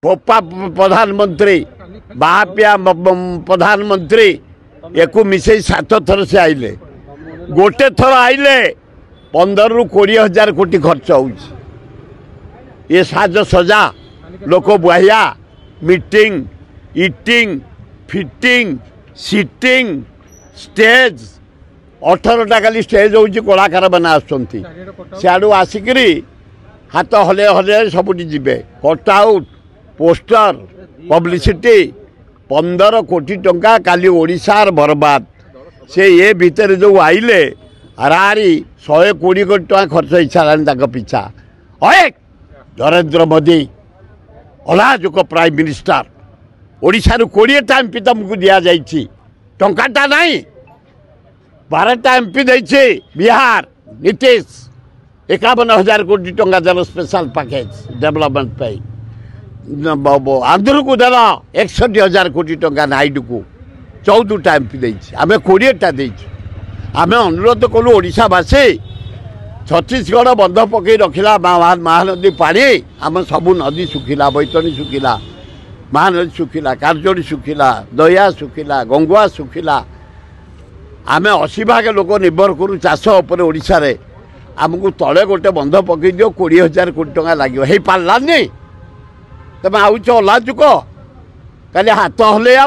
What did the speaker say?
पोपा प्रधानमंत्री बाहापिया प्रधानमंत्री एक मिसे 7 थर से आइले गोटे थर आइले 15 ରୁ 20 हजार कोटी खर्च हो ये साज सजा लोक बुहाइया meeting eating fitting seating stage 18टा खाली स्टेज हो कलाकार मैंने आसू आसिक हाथ हले हले सबुटी जीवे कटआउट पोस्टर पब्लिसिटी 15 कोटी टंका काली ओडिशार बर्बाद से ये भितर जो आइले हाराहारी 120 कोटी टंका खर्च हो सारा पिछा नरेंद्र मोदी अलाजुक प्राइम मिनिस्टर ओडिशा 20टा एमपी तुमको दि जाइए टंकाटा नहीं 12टा एमपी देछि बिहार नीतीश 51,000 कोटी टंका देल स्पेशल पैकेज डेवलपमेंट पे आंध्र को देल 61,000 कोटी टंका नाइडू को 14टा एमपी देछि आमे 20टा देछि आमे अनुरोध कलु ओडिशावासी छत्तीसगढ़ बंध पकई रखिला महानदी पानी आम सबू नदी सुखिला बैतनी सुखिला महानदी सुखिला कारजोड़ी सुखिला दया सुखिला गंगुआ सुखिला आमे 80 भाग लोक निर्भर करूँ चाष उपर ओडिशा रे आमको तले गोटे बंध पकई दियो 20,000 कोटी टंका लगे हो पारानी तुम आउच अलाजुक खाली हाथ हलैया